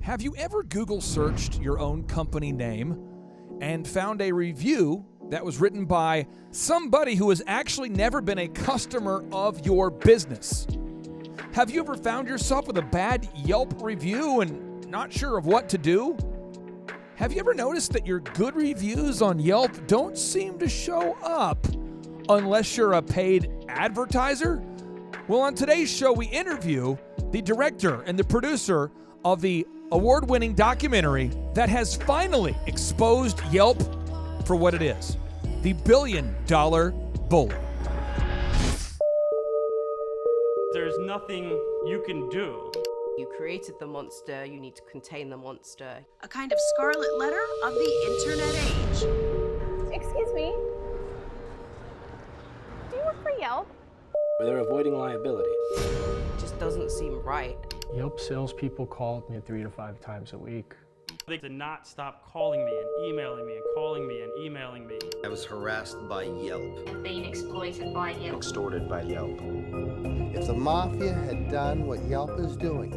Have you ever Google searched your own company name and found a review that was written by somebody who has actually never been a customer of your business? Have you ever found yourself with a bad Yelp review and not sure of what to do? Have you ever noticed that your good reviews on Yelp don't seem to show up unless you're a paid advertiser? Well, on today's show, we interview the director and the producer of the award-winning documentary that has finally exposed Yelp for what it is, the $1 billion bully. There's nothing you can do. You created the monster, you need to contain the monster. A kind of scarlet letter of the internet age. Excuse me. Do you work for Yelp? They're avoiding liability. It just doesn't seem right. Yelp salespeople call me 3 to 5 times a week. They did not stop calling me and emailing me and calling me and emailing me. I was harassed by Yelp. Being exploited by Yelp. Extorted by Yelp. If the mafia had done what Yelp is doing,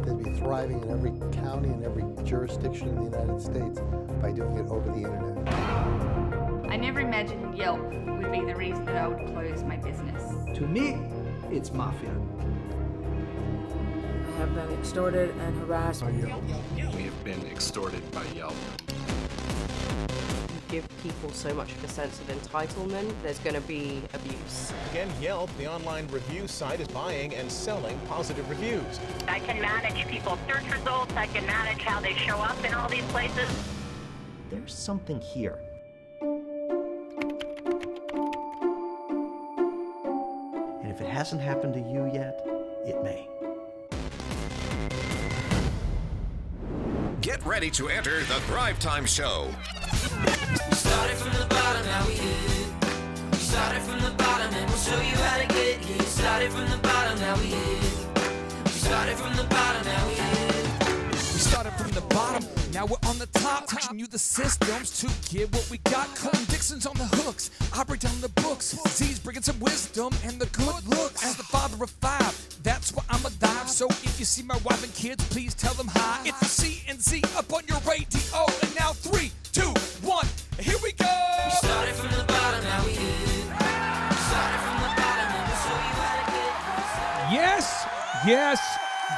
they'd be thriving in every county and every jurisdiction in the United States by doing it over the internet. I never imagined Yelp would be the reason that I would close my business. To me, it's mafia. I have been extorted and harassed by Yelp. We have been extorted by Yelp. You give people so much of a sense of entitlement, there's going to be abuse. Again, Yelp, the online review site, is buying and selling positive reviews. I can manage people's search results. I can manage how they show up in all these places. There's something here. And if it hasn't happened to you yet, it may. Get ready to enter the Thrive Time Show. We started from the bottom, now we hit. We started from the bottom and we'll show you how to get here. We started from the bottom, now we hit. We started from the bottom, now we hit. We started from the bottom, now we're on the top. Teaching you the systems to get what we got. Colton Dixon's on the hooks, I break down the books. Z's bringing some wisdom and the good looks. As the father of 5, that's why I'm alive. So if you see my wife and kids, please tell them hi. It's the C&Z up on your radio. And now 3, 2, 1, here we go. We started from the bottom, now we hit. We started from the bottom and we'll show you how to get. Yes, yes,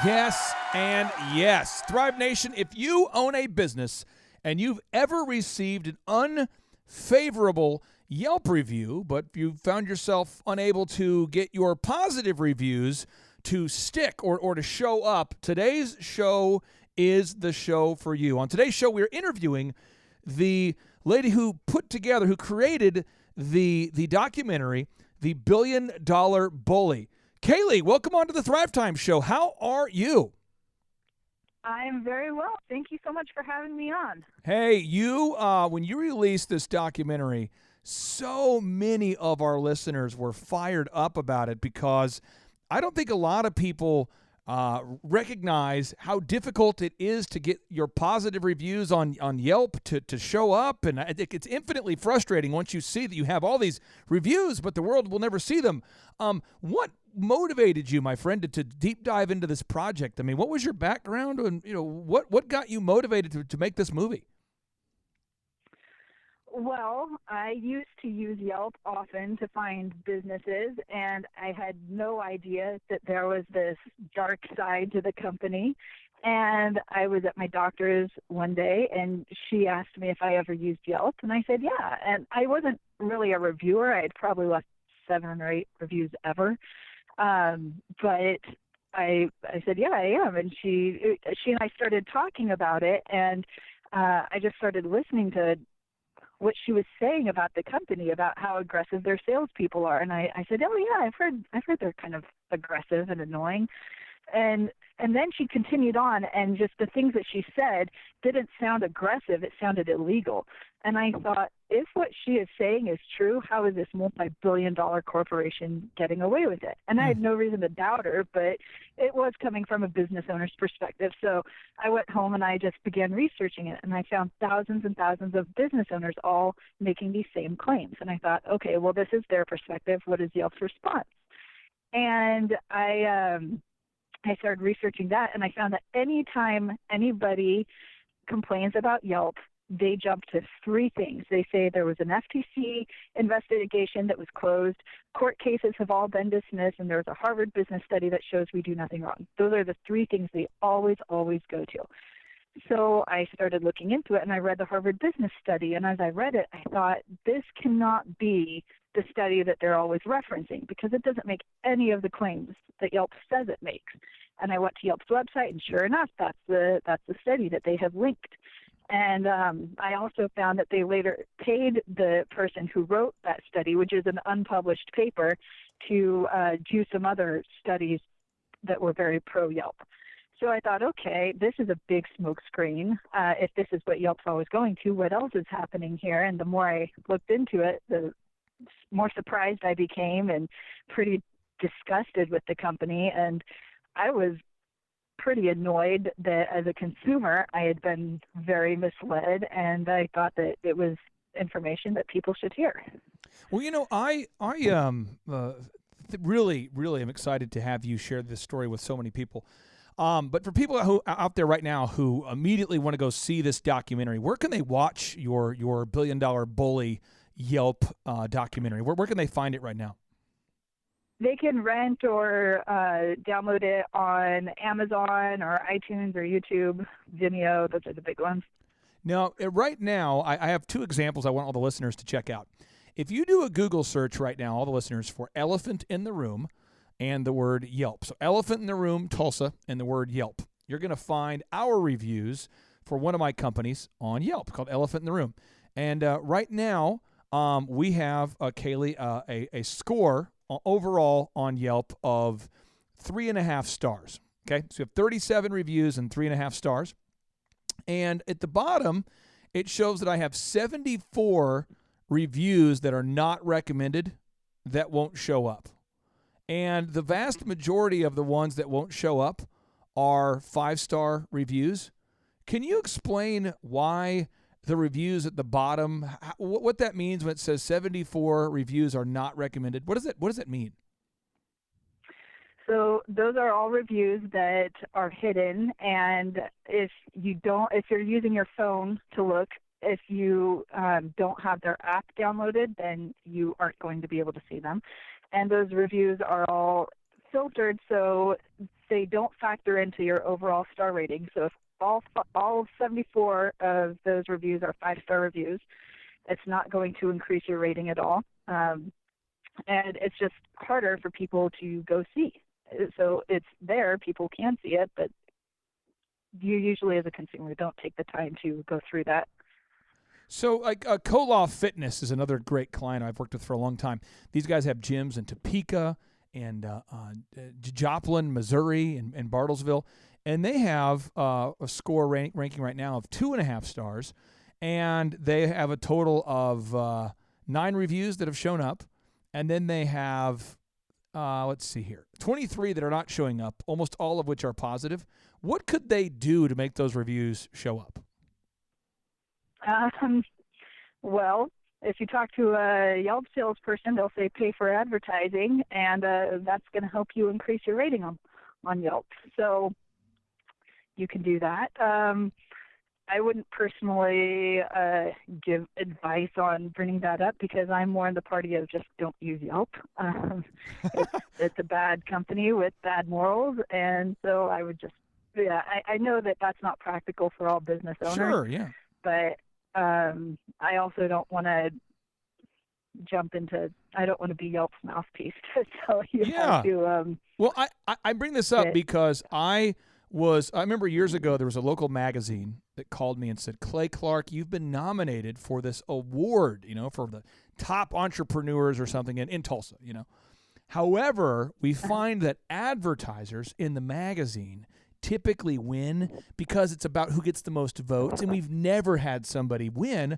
yes, and yes. Thrive Nation, if you own a business and you've ever received an unfavorable Yelp review, but you found yourself unable to get your positive reviews to stick or to show up, today's show is the show for you. On today's show, we're interviewing the lady who created the documentary, The $1 Billion Bully. Kaylie, welcome on to the Thrive Time Show. How are you? I'm very well. Thank you so much for having me on. Hey, you, when you released this documentary, so many of our listeners were fired up about it because I don't think a lot of people recognize how difficult it is to get your positive reviews on Yelp to show up. And I think it's infinitely frustrating once you see that you have all these reviews, but the world will never see them. What motivated you, my friend, to deep dive into this project? I mean, what was your background and, what got you motivated to make this movie? Well, I used to use Yelp often to find businesses, and I had no idea that there was this dark side to the company. And I was at my doctor's one day, and she asked me if I ever used Yelp, and I said, yeah. And I wasn't really a reviewer. I had probably left 7 or 8 reviews ever. But I said, yeah, I am. And she and I started talking about it, and I just started listening to what she was saying about the company, about how aggressive their salespeople are. And I said, oh yeah, I've heard they're kind of aggressive and annoying. And then she continued on, and just the things that she said didn't sound aggressive. It sounded illegal. And I thought, if what she is saying is true, how is this multi-billion-dollar corporation getting away with it? And I had no reason to doubt her, but it was coming from a business owner's perspective. So I went home and I just began researching it, and I found thousands and thousands of business owners all making these same claims. And I thought, okay, well, this is their perspective. What is Yelp's response? And I I started researching that, and I found that anytime anybody complains about Yelp, they jump to three things. They say there was an FTC investigation that was closed, court cases have all been dismissed, and there was a Harvard business study that shows we do nothing wrong. Those are the three things they always go to. So I started looking into it, and I read the Harvard business study, and as I read it, I thought, this cannot be the study that they're always referencing, because it doesn't make any of the claims that Yelp says it makes. And I went to Yelp's website, and sure enough, that's the study that they have linked. And I also found that they later paid the person who wrote that study, which is an unpublished paper, to do some other studies that were very pro-Yelp. So I thought, okay, this is a big smokescreen. If this is what Yelp's always going to, what else is happening here? And the more I looked into it, the more surprised I became and pretty disgusted with the company. And I was pretty annoyed that as a consumer, I had been very misled, and I thought that it was information that people should hear. Well, you know, I really am excited to have you share this story with so many people. But for people who out there right now who immediately want to go see this documentary, where can they watch your $1 billion bully Yelp documentary? Where can they find it right now? They can rent or download it on Amazon or iTunes or YouTube, Vimeo. Those are the big ones. Now, right now, I have two examples I want all the listeners to check out. If you do a Google search right now, all the listeners, for Elephant in the Room and the word Yelp. So Elephant in the Room, Tulsa, and the word Yelp. You're going to find our reviews for one of my companies on Yelp called Elephant in the Room. And right now, we have, Kaylie, a score overall on Yelp of 3.5 stars. Okay, so we have 37 reviews and 3.5 stars. And at the bottom, it shows that I have 74 reviews that are not recommended that won't show up. And the vast majority of the ones that won't show up are 5-star reviews. Can you explain why the reviews at the bottom, what that means when it says 74 reviews are not recommended? What does it mean? So those are all reviews that are hidden, and if you're using your phone to look, if you don't have their app downloaded, then you aren't going to be able to see them. And those reviews are all filtered so they don't factor into your overall star rating. So if all 74 of those reviews are 5-star reviews, it's not going to increase your rating at all. And it's just harder for people to go see. So it's there, people can see it, but you usually as a consumer don't take the time to go through that. So like Koloff Fitness is another great client I've worked with for a long time. These guys have gyms in Topeka and Joplin, Missouri, and Bartlesville. And they have a score ranking right now of 2.5 stars. And they have a total of 9 reviews that have shown up. And then they have, let's see here, 23 that are not showing up, almost all of which are positive. What could they do to make those reviews show up? Well, if you talk to a Yelp salesperson, they'll say pay for advertising, and that's going to help you increase your rating on Yelp. So you can do that. I wouldn't personally give advice on bringing that up because I'm more in the party of just don't use Yelp. It's a bad company with bad morals, and so I would just, I know that that's not practical for all business owners. Sure, yeah. But I also don't want to I don't want to be Yelp's mouthpiece to tell you how to. Well, I bring this up because I remember years ago there was a local magazine that called me and said, Clay Clark, you've been nominated for this award, for the top entrepreneurs or something in Tulsa, However, we find that advertisers in the magazine typically win because it's about who gets the most votes, and we've never had somebody win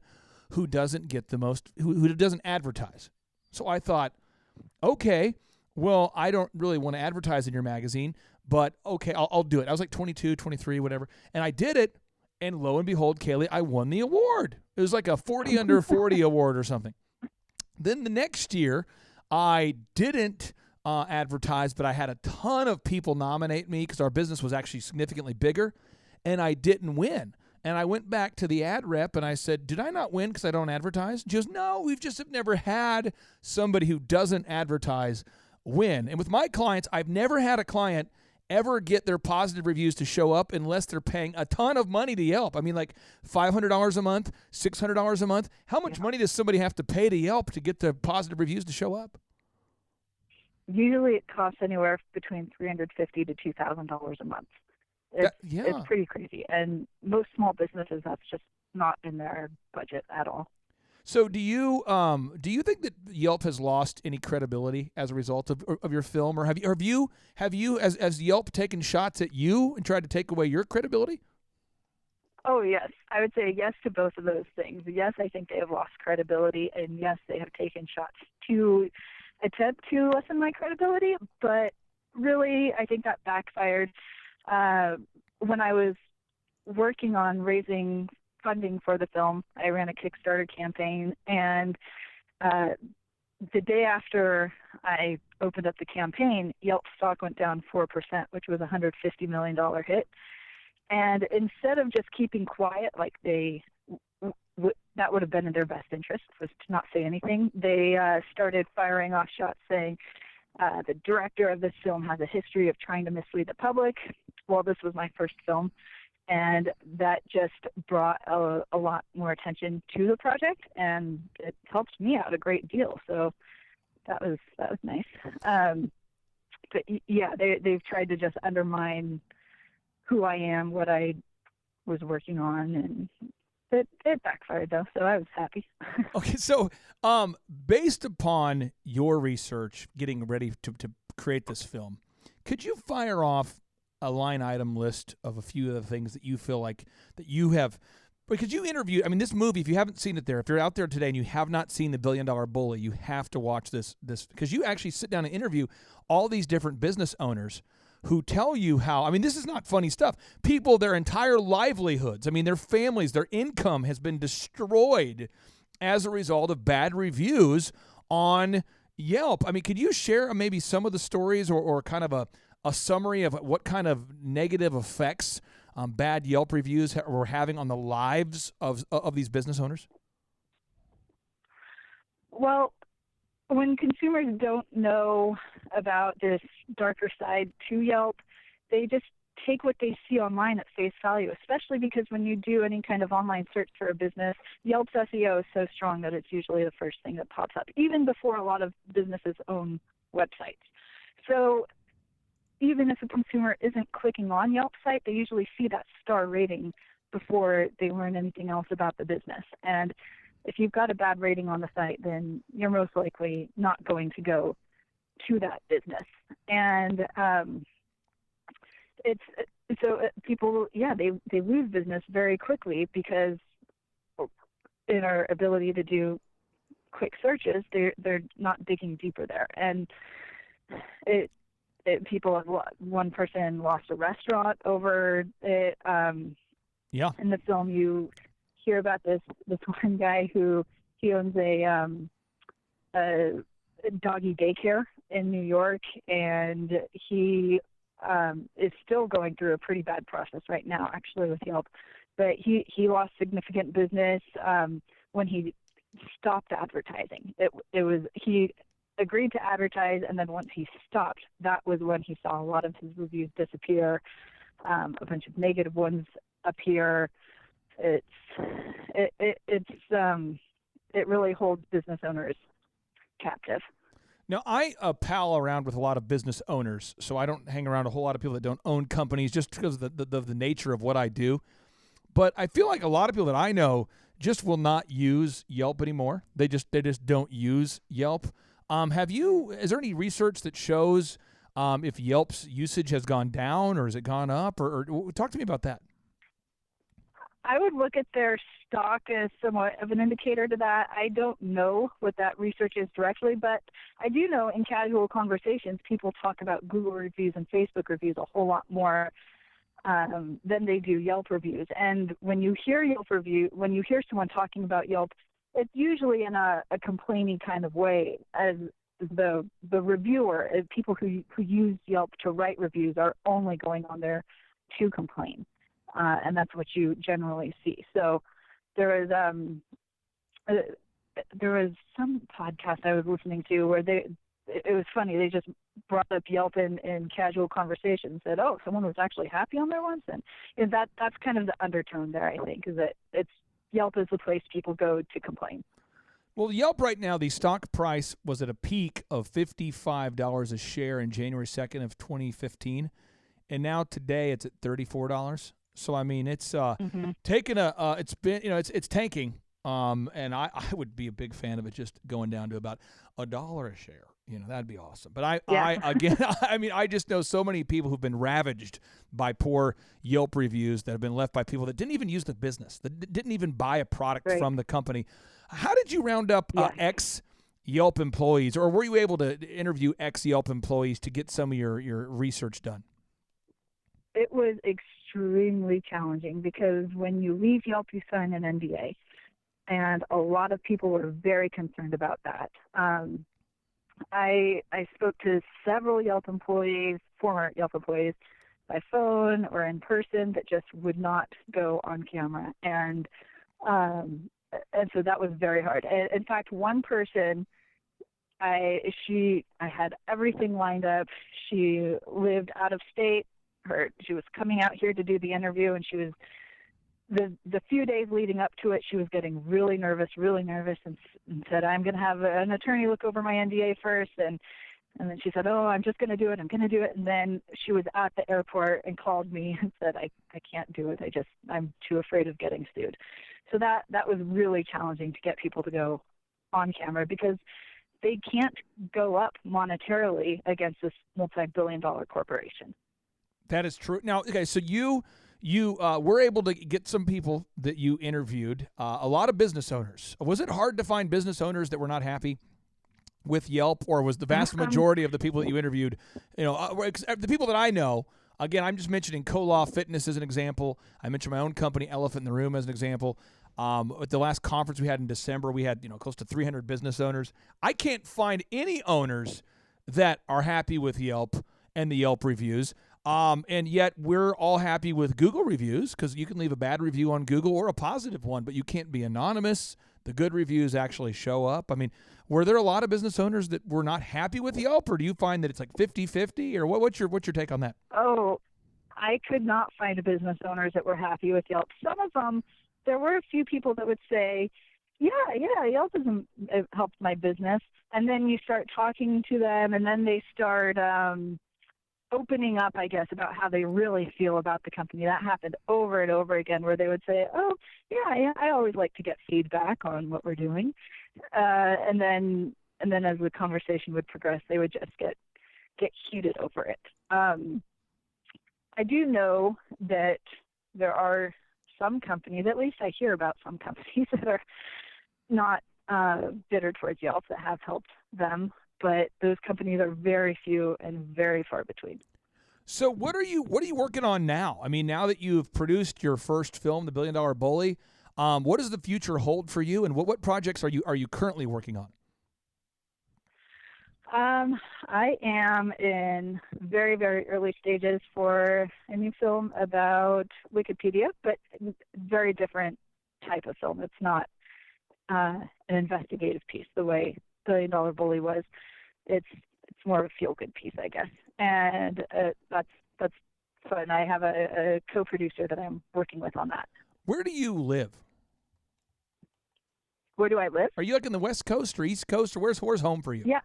who doesn't get the most, who doesn't advertise. So I thought, okay, well, I don't really want to advertise in your magazine, but okay, I'll do it. I was like 22, 23, whatever, and I did it, and lo and behold, Kaylie, I won the award. It was like a 40 under 40 award or something. Then the next year, I didn't advertised, but I had a ton of people nominate me because our business was actually significantly bigger, and I didn't win. And I went back to the ad rep and I said, did I not win because I don't advertise? And she goes, no, we've just have never had somebody who doesn't advertise win. And with my clients, I've never had a client ever get their positive reviews to show up unless they're paying a ton of money to Yelp. I mean, like $500 a month, $600 a month. How much money does somebody have to pay to Yelp to get the positive reviews to show up? Usually it costs anywhere between $350 to $2,000 a month. It's pretty crazy. And most small businesses, that's just not in their budget at all. So do you think that Yelp has lost any credibility as a result of your film, or have you as Yelp taken shots at you and tried to take away your credibility? Oh yes, I would say yes to both of those things. Yes, I think they have lost credibility, and yes, they have taken shots to attempt to lessen my credibility. But really, I think that backfired. When I was working on raising funding for the film, I ran a Kickstarter campaign, and the day after I opened up the campaign, Yelp stock went down 4%, which was a $150 million hit. And instead of just keeping quiet, like that would have been in their best interest, was to not say anything, they started firing off shots saying, the director of this film has a history of trying to mislead the public. Well, this was my first film, and that just brought a lot more attention to the project, and it helped me out a great deal. So that was nice. But yeah, they've tried to just undermine who I am, what I was working on, and it backfired though, so I was happy. Okay, so based upon your research, getting ready to create this film, could you fire off a line item list of a few of the things that you feel like that you have, because you interviewed, I mean, this movie, if you haven't seen it there, if you're out there today and you have not seen The $1 Billion Bully, you have to watch this because you actually sit down and interview all these different business owners who tell you how, I mean, this is not funny stuff. People, their entire livelihoods, I mean, their families, their income has been destroyed as a result of bad reviews on Yelp. I mean, could you share maybe some of the stories or kind of a summary of what kind of negative effects bad Yelp reviews were having on the lives of these business owners? Well, when consumers don't know about this darker side to Yelp, they just take what they see online at face value, especially because when you do any kind of online search for a business, Yelp's SEO is so strong that it's usually the first thing that pops up, even before a lot of businesses own websites. So even if a consumer isn't clicking on Yelp's site, they usually see that star rating before they learn anything else about the business. And if you've got a bad rating on the site, then you're most likely not going to go to that business. And people, they lose business very quickly because in our ability to do quick searches, they're not digging deeper there. And people have, one person lost a restaurant over it. In the film, you hear about this one guy who he owns a doggy daycare in New York, and he is still going through a pretty bad process right now, actually, with Yelp. But he lost significant business when he stopped advertising. It was he agreed to advertise, and then once he stopped, that was when he saw a lot of his reviews disappear, a bunch of negative ones appear. It really holds business owners captive. Now, I pal around with a lot of business owners, so I don't hang around a whole lot of people that don't own companies just because of the nature of what I do. But I feel like a lot of people that I know just will not use Yelp anymore. They just don't use Yelp. Is there any research that shows if Yelp's usage has gone down or has it gone up? Or talk to me about that. I would look at their stock as somewhat of an indicator to that. I don't know what that research is directly, but I do know in casual conversations, people talk about Google reviews and Facebook reviews a whole lot more than they do Yelp reviews. And when you hear when you hear someone talking about Yelp, it's usually in a complaining kind of way, as the reviewer, people who use Yelp to write reviews are only going on there to complain, and that's what you generally see. So there was some podcast I was listening to where it was funny. They just brought up Yelp in casual conversation, said, "Oh, someone was actually happy on there once," and that's kind of the undertone there. I think is that Yelp is the place people go to complain. Well, Yelp right now, the stock price was at a peak of $55 a share in January 2nd of 2015, and now today it's at $34. So I mean, it's taken it's been it's tanking. And I would be a big fan of it just going down to about $1 a share. That'd be awesome. But I just know so many people who've been ravaged by poor Yelp reviews that have been left by people that didn't even use the business, that didn't even buy a product from the company. How did you round up ex-Yelp employees, or were you able to interview ex-Yelp employees to get some of your research done? It was extremely challenging because when you leave Yelp, you sign an NDA. And a lot of people were very concerned about that. I spoke to several Yelp employees, former Yelp employees, by phone or in person that just would not go on camera. And so that was very hard. And in fact, one person, I had everything lined up. She lived out of state. She was coming out here to do the interview, and she was the few days leading up to it, she was getting really nervous, and said, "I'm going to have an attorney look over my NDA first." And then she said, "Oh, I'm just going to do it. I'm going to do it." And then she was at the airport and called me and said, I can't do it. I'm too afraid of getting sued." So that was really challenging to get people to go on camera because they can't go up monetarily against this multi-billion-dollar corporation. That is true. Now, okay, so you were able to get some people that you interviewed, a lot of business owners. Was it hard to find business owners that were not happy with Yelp, or was the vast majority of the people that you interviewed, the people that I know, again, I'm just mentioning Kolaw Fitness as an example. I mentioned my own company, Elephant in the Room, as an example. At the last conference we had in December, we had close to 300 business owners. I can't find any owners that are happy with Yelp and the Yelp reviews. And yet we're all happy with Google reviews because you can leave a bad review on Google or a positive one, but you can't be anonymous. The good reviews actually show up. I mean, were there a lot of business owners that were not happy with Yelp, or do you find that it's like 50-50, or what's your take on that? Oh, I could not find business owners that were happy with Yelp. Some of them, there were a few people that would say, yeah, Yelp has helped my business. And then you start talking to them, and then they start opening up, I guess, about how they really feel about the company. That happened over and over again, where they would say, "Oh, yeah, I always like to get feedback on what we're doing," and then as the conversation would progress, they would just get heated over it. I do know that there are some companies, at least I hear about some companies that are not bitter towards Yelp, that have helped them. But those companies are very few and very far between. So what are you working on now? I mean, now that you've produced your first film, The $1 Billion Bully, what does the future hold for you, and what projects are you currently working on? I am in very, very early stages for a new film about Wikipedia, but very different type of film. It's not an investigative piece the way $1 Billion Bully was. It's more of a feel-good piece, I guess, and that's fun. I have a co-producer that I'm working with on that. Where do you live? Where do I live? Are you like in the West Coast or East Coast, or where's home for you? Yeah,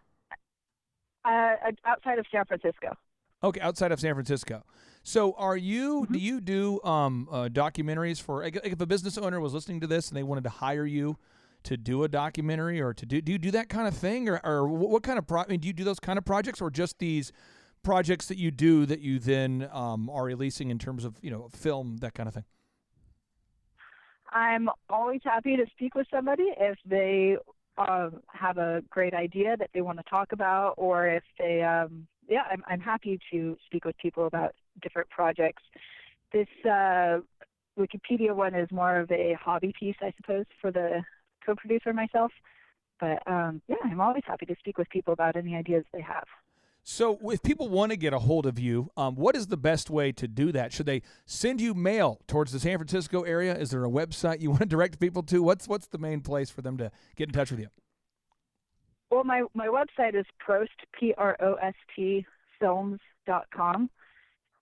outside of San Francisco. Okay, outside of San Francisco. So do you do documentaries for, if a business owner was listening to this and they wanted to hire you to do a documentary, or do you do that kind of thing, or what kind of do you do those kind of projects, or just these projects that you do that you then are releasing in terms of film, that kind of thing? I'm always happy to speak with somebody if they have a great idea that they want to talk about, or if they I'm happy to speak with people about different projects. This Wikipedia one is more of a hobby piece, I suppose, for the co-producer myself, But yeah, I'm always happy to speak with people about any ideas they have. So if people want to get a hold of you, what is the best way to do that? Should they send you mail towards the San Francisco area? Is there a website you want to direct people to? What's the main place for them to get in touch with you? Well, my website is Prost, P-R-O-S-T, films.com.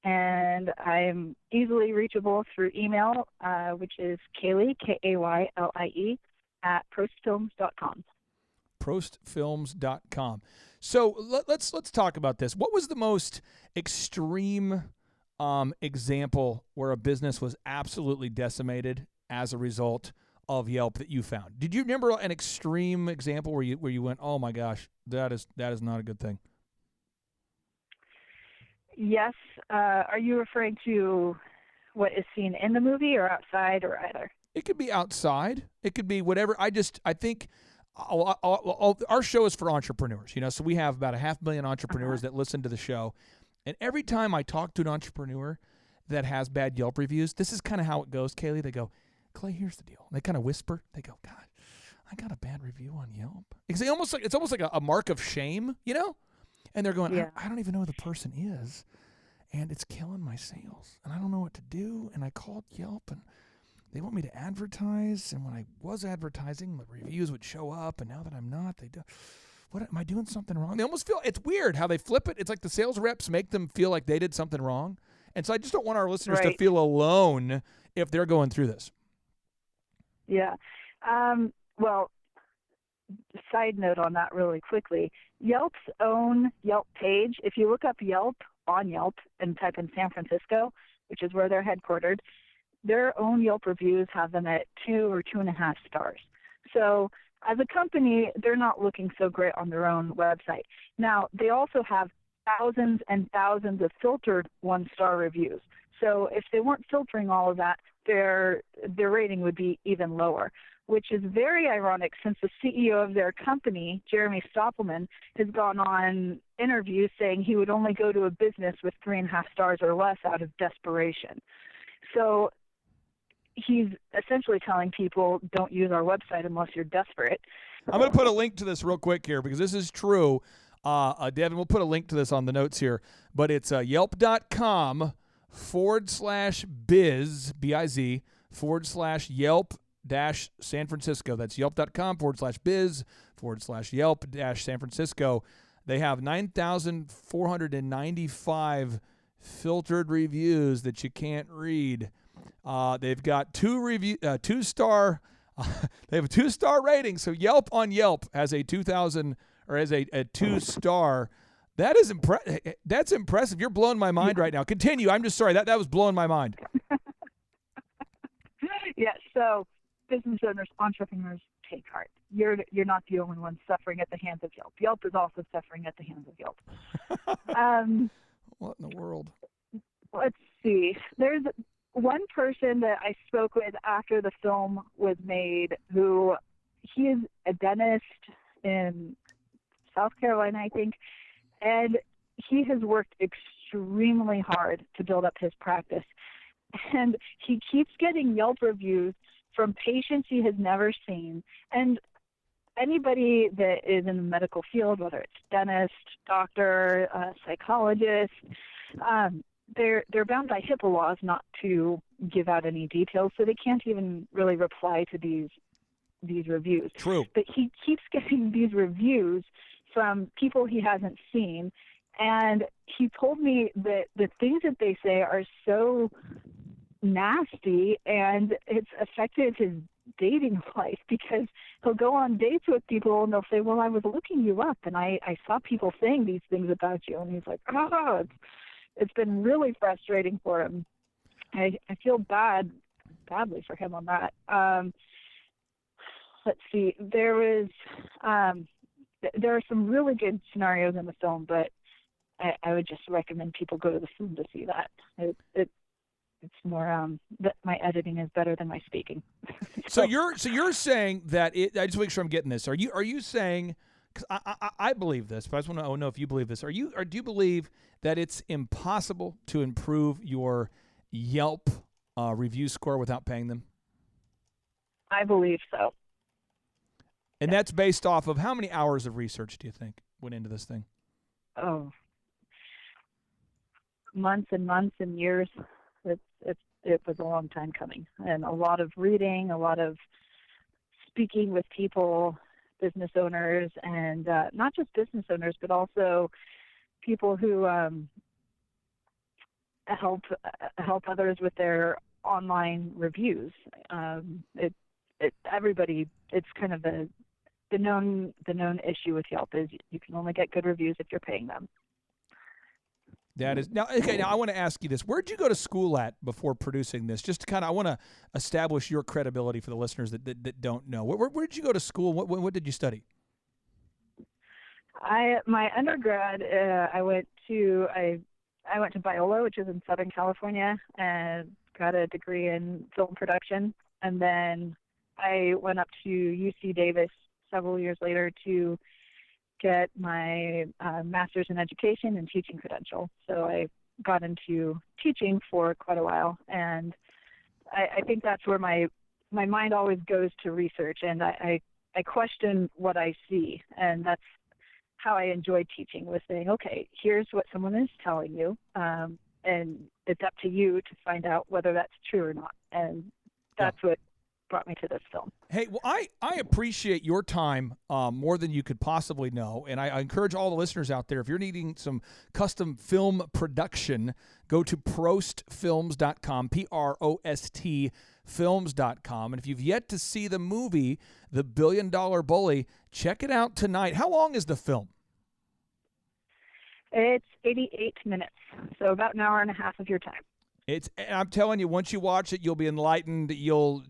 And I'm easily reachable through email, which is Kaylie, K-A-Y-L-I-E, at prostfilms.com. Prostfilms.com. So let's talk about this. What was the most extreme example where a business was absolutely decimated as a result of Yelp that you found? Did you remember an extreme example where you went, oh my gosh, that is not a good thing? Yes. Are you referring to what is seen in the movie or outside or either? It could be outside. It could be whatever. I think our show is for entrepreneurs, so we have about 500,000 entrepreneurs that listen to the show. And every time I talk to an entrepreneur that has bad Yelp reviews, this is kind of how it goes, Kaylie. They go, Clay, here's the deal. And they kind of whisper. They go, God, I got a bad review on Yelp. It's almost like a mark of shame, And they're going, yeah. I don't even know who the person is, and it's killing my sales, and I don't know what to do. And I called Yelp, and they want me to advertise, and when I was advertising, the reviews would show up, and now that I'm not, they do. What, am I doing something wrong? They almost feel, it's weird how they flip it. It's like the sales reps make them feel like they did something wrong. And so I just don't want our listeners to feel alone if they're going through this. Yeah. Well, side note on that really quickly. Yelp's own Yelp page, if you look up Yelp on Yelp and type in San Francisco, which is where they're headquartered, their own Yelp reviews have them at 2 or 2.5 stars. So as a company, they're not looking so great on their own website. Now, they also have thousands and thousands of filtered 1-star reviews. So if they weren't filtering all of that, their rating would be even lower, which is very ironic since the CEO of their company, Jeremy Stoppelman, has gone on interviews saying he would only go to a business with 3.5 stars or less out of desperation. So he's essentially telling people, don't use our website unless you're desperate. I'm going to put a link to this real quick here because this is true. Devin, we'll put a link to this on the notes here, but it's yelp.com/biz, B-I-Z, /Yelp-San Francisco. That's yelp.com/biz/Yelp-San Francisco. They have 9,495 filtered reviews that you can't read. They've got 2-star. They have a 2-star rating. So Yelp on Yelp has a 2,000 or as a 2-star. That is that's impressive. You're blowing my mind right now. Continue. I'm just sorry. That was blowing my mind. Yeah, so business owners, entrepreneurs, take heart. You're not the only one suffering at the hands of Yelp. Yelp is also suffering at the hands of Yelp. What in the world? Let's see. There's one person that I spoke with after the film was made who he is a dentist in South Carolina, I think, and he has worked extremely hard to build up his practice. And he keeps getting Yelp reviews from patients he has never seen. And anybody that is in the medical field, whether it's dentist, doctor, psychologist, they're bound by HIPAA laws not to give out any details, so they can't even really reply to these reviews. True. But he keeps getting these reviews from people he hasn't seen, and he told me that the things that they say are so nasty, and it's affected his dating life because he'll go on dates with people and they'll say, well, I was looking you up and I saw people saying these things about you. And he's like, it's been really frustrating for him. I feel badly for him on that. Let's see. There are some really good scenarios in the film, but I would just recommend people go to the film to see that. It's more that my editing is better than my speaking. So you're saying that I just want to make sure I'm getting this. Are you saying? Because I believe this, but I just want to know if you believe this. Do you believe that it's impossible to improve your Yelp review score without paying them? I believe so. And that's based off of how many hours of research do you think went into this thing? Oh, months and months and years. It was a long time coming, and a lot of reading, a lot of speaking with people, business owners, and not just business owners, but also people who help others with their online reviews. Everybody, it's kind of the known issue with Yelp is you can only get good reviews if you're paying them. That is now. Okay, now I want to ask you this: where'd you go to school at before producing this? Just to kind of, I want to establish your credibility for the listeners that don't know. Where did you go to school? What did you study? My undergrad, I went to Biola, which is in Southern California, and got a degree in film production. And then I went up to UC Davis several years later to get my master's in education and teaching credential. So I got into teaching for quite a while, and I think that's where my mind always goes to research, and I question what I see, and that's how I enjoy teaching, was saying, okay, here's what someone is telling you, and it's up to you to find out whether that's true or not. And that's what brought me to this film. Hey, well, I appreciate your time more than you could possibly know, and I encourage all the listeners out there, if you're needing some custom film production, go to prostfilms.com, PROST films.com, and if you've yet to see the movie, The $1 Billion Bully, check it out tonight. How long is the film? It's 88 minutes, so about an hour and a half of your time. I'm telling you, once you watch it, you'll be enlightened. You'll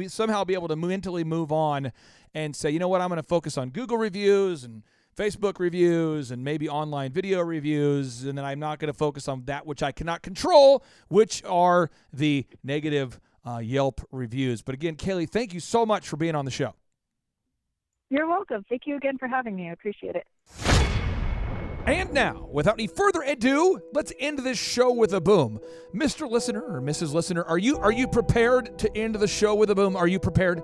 somehow be able to mentally move on and say, you know what, I'm going to focus on Google reviews and Facebook reviews and maybe online video reviews, and then I'm not going to focus on that which I cannot control, which are the negative Yelp reviews. But again, Kaylie, thank you so much for being on the show. You're welcome. Thank you again for having me. I appreciate it. And now, without any further ado, let's end this show with a boom. Mr. Listener or Mrs. Listener, are you prepared to end the show with a boom? Are you prepared?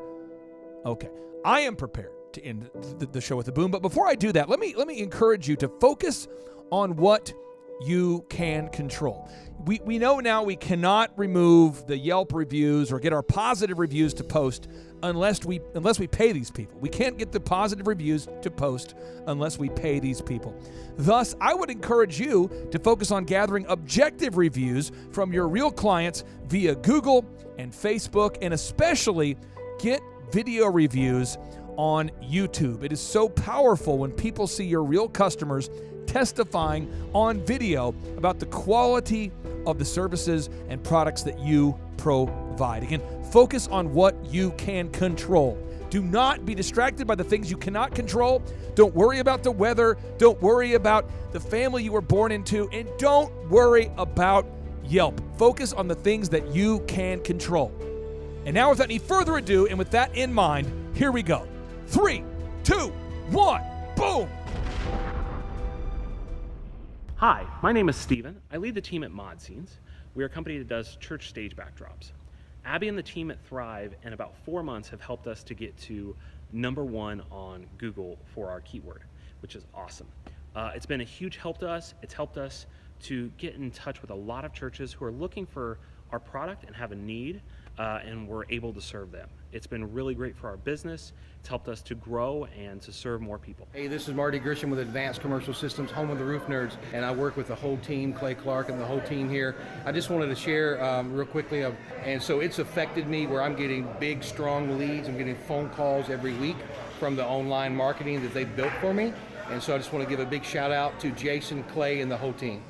Okay. I am prepared to end the show with a boom. But before I do that, let me encourage you to focus on what you can control. We know now we cannot remove the Yelp reviews or get our positive reviews to post unless we pay these people. We can't get the positive reviews to post unless we pay these people. Thus, I would encourage you to focus on gathering objective reviews from your real clients via Google and Facebook, and especially get video reviews on YouTube. It is so powerful when people see your real customers testifying on video about the quality of the services and products that you provide. Again, focus on what you can control. Do not be distracted by the things you cannot control. Don't worry about the weather. Don't worry about the family you were born into. And don't worry about Yelp. Focus on the things that you can control. And now, without any further ado, and with that in mind, here we go. 3, 2, 1, boom! Hi, my name is Steven. I lead the team at Mod Scenes. We are a company that does church stage backdrops. Abby and the team at Thrive in about 4 months have helped us to get to #1 on Google for our keyword, which is awesome. It's been a huge help to us. It's helped us to get in touch with a lot of churches who are looking for our product and have a need, and we're able to serve them. It's been really great for our business. It's helped us to grow and to serve more people. Hey, this is Marty Grisham with Advanced Commercial Systems, home of the Roof Nerds, and I work with the whole team, Clay Clark and the whole team here. I just wanted to share real quickly, and so it's affected me where I'm getting big, strong leads. I'm getting phone calls every week from the online marketing that they've built for me. And so I just want to give a big shout out to Jason, Clay, and the whole team.